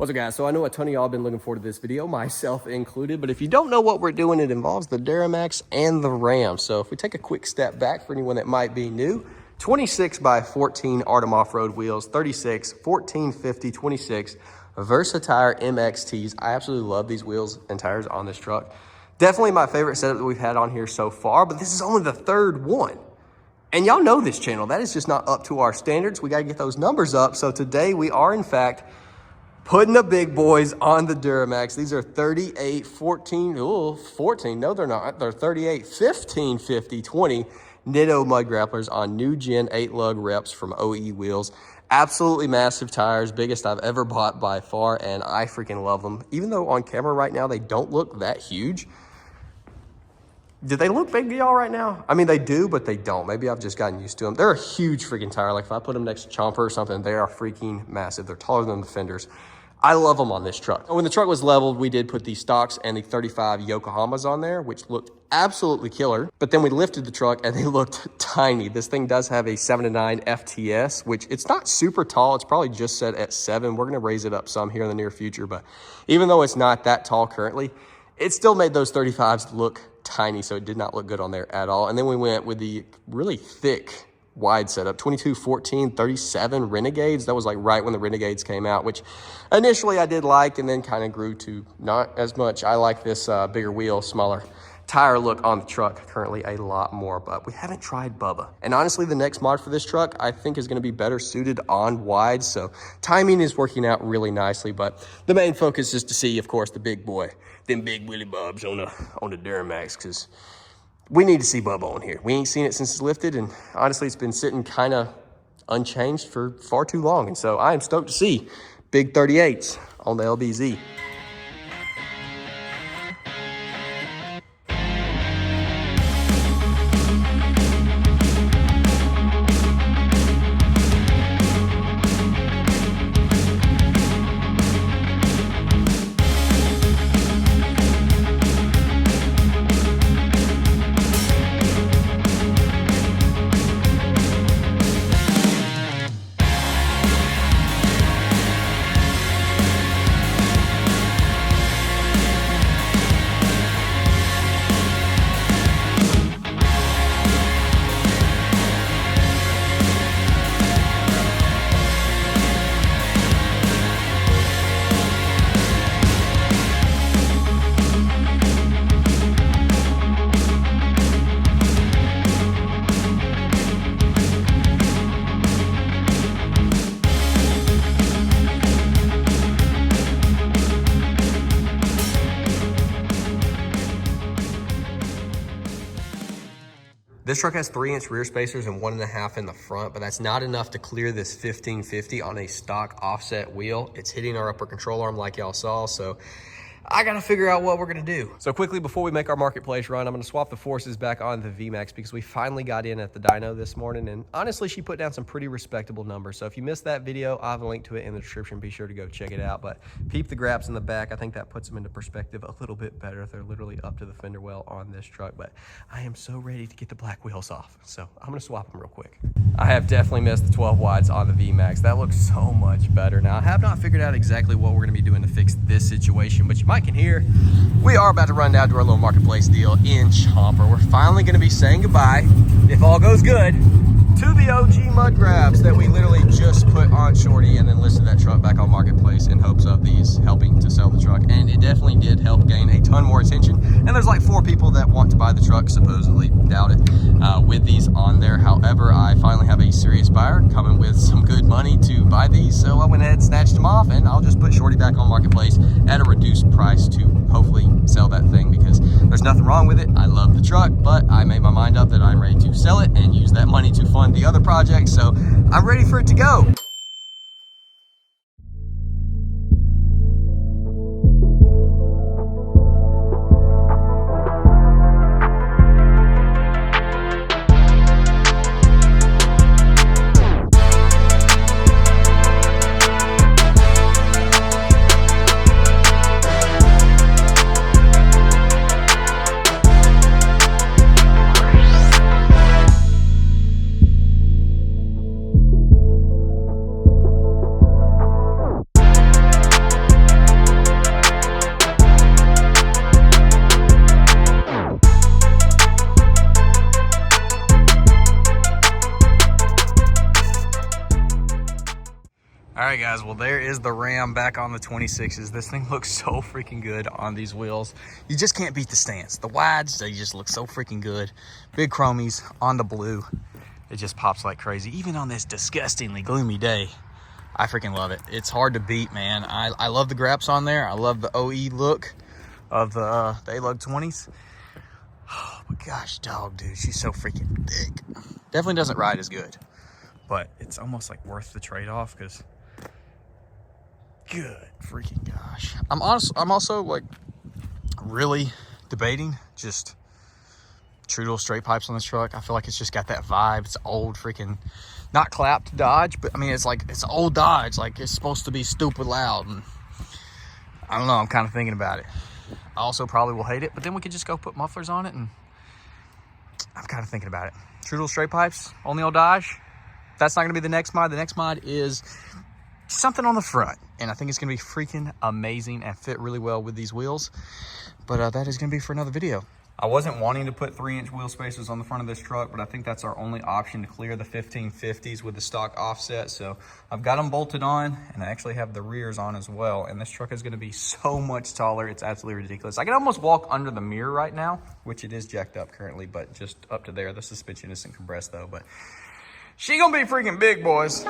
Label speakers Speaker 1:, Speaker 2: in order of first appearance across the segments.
Speaker 1: What's up, guys? So I know a ton of y'all have been looking forward to this video, myself included, but if you don't know what we're doing, it involves the DURAMAX and the Ram. So if we take a quick step back for anyone that might be new, 26 by 14 Artem off-road wheels, 36, 14, 50, 26 Versatire MXTs. I absolutely love these wheels and tires on this truck. Definitely my favorite setup that we've had on here so far, but this is only the third one. And y'all know this channel, that is just not up to our standards. We got to get those numbers up. So today we are, in fact, putting the big boys on the DURAMAX. These are 38, 14, no they're not. They're 38, 15, 50, 20 nitto mud grapplers on new gen 8-lug reps from OE Wheels. Absolutely massive tires, biggest I've ever bought by far, and I freaking love them. Even though on camera right now they don't look that huge. Do they look big to y'all right now? I mean, they do, but they don't. Maybe I've just gotten used to them. They're a huge freaking tire. Like if I put them next to Chomper or something, they are freaking massive. They're taller than the fenders. I love them on this truck. When the truck was leveled, we did put the stocks and the 35 Yokohamas on there, which looked absolutely killer. But then we lifted the truck and they looked tiny. This thing does have a 7-9 FTS, which it's not super tall. It's probably just set at 7. We're gonna raise it up some here in the near future, but even though it's not that tall currently, it still made those 35s look tiny, so it did not look good on there at all. And then we went with the really thick wide setup, 22, 14, 37 Renegades. That was like right when the Renegades came out, which initially I did like and then kind of grew to not as much. I like this bigger wheel, smaller tire look on the truck currently a lot more, but we haven't tried Bubba. And honestly, the next mod for this truck I think is going to be better suited on wide, so timing is working out really nicely. But the main focus is to see, of course, the big boy, them big Willy Bobs on the DURAMAX, because we need to see Bubba on here. We ain't seen it since it's lifted, and honestly, it's been sitting kind of unchanged for far too long. And so I am stoked to see big 38s on the LBZ. This truck has 3-inch rear spacers and 1.5 in the front, but that's not enough to clear this 1550 on a stock offset wheel. It's hitting our upper control arm like y'all saw, so I gotta figure out what we're gonna do. So quickly, before we make our marketplace run, I'm gonna swap the forces back on the VMAX because we finally got in at the dyno this morning, and honestly, she put down some pretty respectable numbers. So if you missed that video, I'll have a link to it in the description. Be sure to go check it out. But peep the graps in the back. I think that puts them into perspective a little bit better. They're literally up to the fender well on this truck, but I am so ready to get the black wheels off. So I'm gonna swap them real quick. I have definitely missed the 12 wides on the VMAX. That looks so much better. Now, I have not figured out exactly what we're gonna be doing to fix this situation, but you might can hear we are about to run down to our little marketplace deal in Chomper. We're finally going to be saying goodbye, if all goes good, to the OG mud grabs that we literally just put on Shorty and then listed that truck back on marketplace in hopes of these helping to sell the truck. And it definitely did help gain a ton more attention. And there's like 4 people that want to buy the truck, supposedly, doubt it, with these on there. However, I finally have a serious buyer coming with some good money to buy these, so I went ahead and snatched them off, and I'll just put Shorty back on marketplace at a reduced price to hopefully sell that thing, because there's nothing wrong with it. I love the truck, but I made my mind up that I'm ready to sell it and use that money to fund the other project, so I'm ready for it to go.
Speaker 2: All right, guys, well, there is the Ram back on the 26s. This thing looks so freaking good on these wheels. You just can't beat the stance. The wides, they just look so freaking good. Big chromies on the blue. It just pops like crazy. Even on this disgustingly gloomy day, I freaking love it. It's hard to beat, man. I love the graps on there. I love the OE look of the A-Lug 20s. Oh, my gosh, dog, dude, she's so freaking thick. Definitely doesn't ride as good, but it's almost like worth the trade-off because... good freaking gosh. I'm also like really debating just true dual straight pipes on this truck. I feel like it's just got that vibe. It's old freaking, not clapped Dodge, but I mean, it's like, it's old Dodge. Like it's supposed to be stupid loud. And I don't know, I'm kind of thinking about it. I also probably will hate it, but then we could just go put mufflers on it, and I'm kind of thinking about it. True dual straight pipes on the old Dodge. That's not gonna be the next mod. The next mod is something on the front, and I think it's gonna be freaking amazing and fit really well with these wheels. But that is gonna be for another video. I wasn't wanting to put 3-inch wheel spacers on the front of this truck, but I think that's our only option to clear the 1550s with the stock offset. So I've got them bolted on, and I actually have the rears on as well. And this truck is gonna be so much taller, it's absolutely ridiculous. I can almost walk under the mirror right now, which it is jacked up currently, but just up to there. The suspension isn't compressed though, but she gonna be freaking big, boys.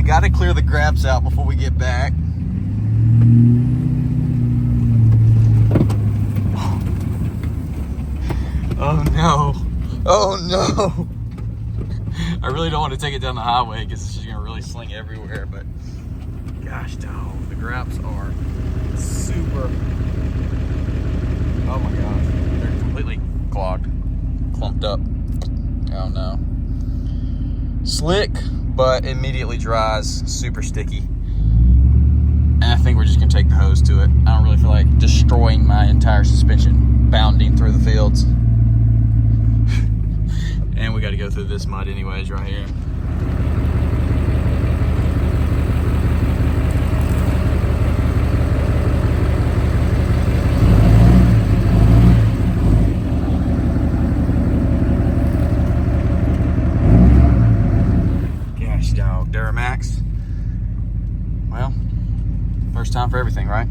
Speaker 2: got to clear the graps out before we get back. Oh no. Oh no. I really don't want to take it down the highway because it's just going to really sling everywhere, but gosh, dog, the graps are super. Oh my gosh. They're completely clogged, clumped up. Oh no. Slick, but immediately dries, super sticky. And I think we're just gonna take the hose to it. I don't really feel like destroying my entire suspension, bounding through the fields. And we gotta go through this mud anyways right here. Dog, DURAMAX. Well, first time for everything, right?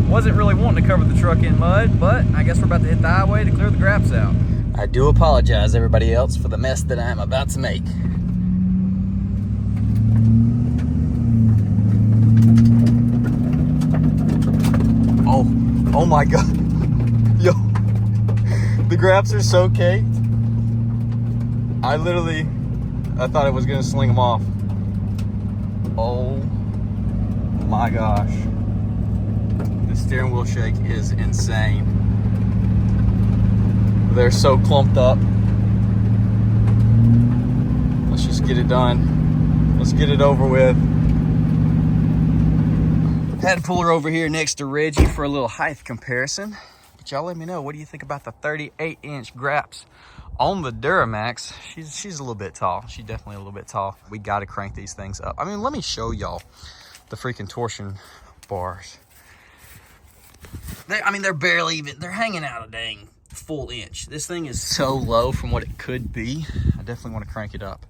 Speaker 3: Wasn't really wanting to cover the truck in mud, but I guess we're about to hit the highway to clear the graps out.
Speaker 2: I do apologize, everybody else, for the mess that I'm about to make. Oh my God. Yo, the graps are so caked. I thought it was gonna sling them off. Oh my gosh. The steering wheel shake is insane. They're so clumped up. Let's just get it done. Let's get it over with. Had to pull her over here next to Reggie for a little height comparison. But y'all let me know, what do you think about the 38-inch graps on the DURAMAX? She's a little bit tall. She's definitely a little bit tall. We got to crank these things up. I mean, let me show y'all the freaking torsion bars. They're barely even, they're hanging out a dang full inch. This thing is so low from what it could be. I definitely want to crank it up,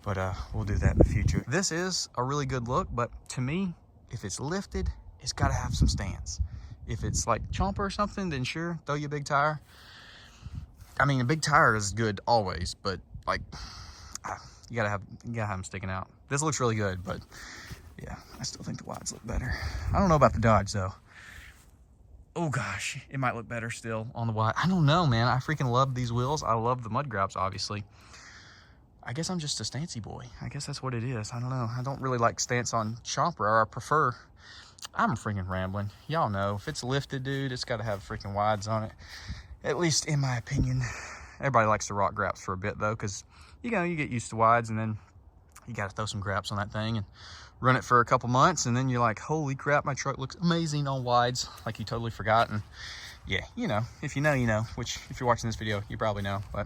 Speaker 2: but we'll do that in the future. This is a really good look, but to me, if it's lifted, it's got to have some stance. If it's like chomper or something, then sure, throw you a big tire. I mean, a big tire is good always, but like, you gotta have them sticking out. This looks really good, but yeah, I still think the wides look better. I don't know about the Dodge though. Oh gosh, it might look better still on the wide. I don't know, man. I freaking love these wheels. I love the mud graps, obviously. I guess I'm just a stancy boy. I guess that's what it is. I don't know. I don't really like stance on chomper, or I prefer. I'm freaking rambling. Y'all know, if it's lifted, dude, it's got to have freaking wides on it. At least in my opinion. Everybody likes to rock graps for a bit though, because you know, you get used to wides, and then you got to throw some graps on that thing and run it for a couple months, and then you're like, holy crap, my truck looks amazing on wides, like you totally forgot. And yeah, you know, if you know, you know, which if you're watching this video, you probably know. But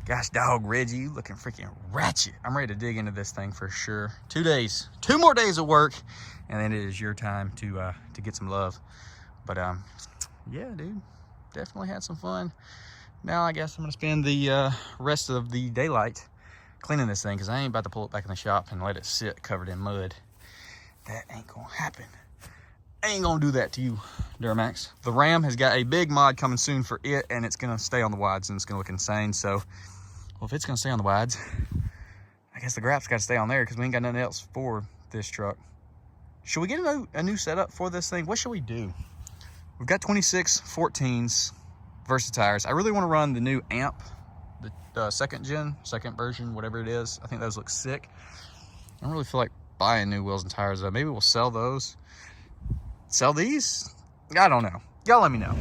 Speaker 2: gosh, dog, Reggie, you looking freaking ratchet. I'm ready to dig into this thing for sure. 2 days, 2 more days of work, and then it is your time to get some love. But yeah, dude, definitely had some fun. Now I guess I'm gonna spend the rest of the daylight cleaning this thing, because I ain't about to pull it back in the shop and let it sit covered in mud. That ain't gonna happen. I ain't gonna do that to you, DURAMAX. The Ram has got a big mod coming soon for it, and it's gonna stay on the wides, and it's gonna look insane. So, well, if it's gonna stay on the wides, I guess the graps gotta stay on there, because we ain't got nothing else for this truck. Should we get a new setup for this thing? What should we do? We've got 26 14s Versa tires. I really want to run the new Amp, the second version, whatever it is. I think those look sick. I don't really feel like buying new wheels and tires though. Maybe we'll sell those. Sell these? I don't know. Y'all let me know.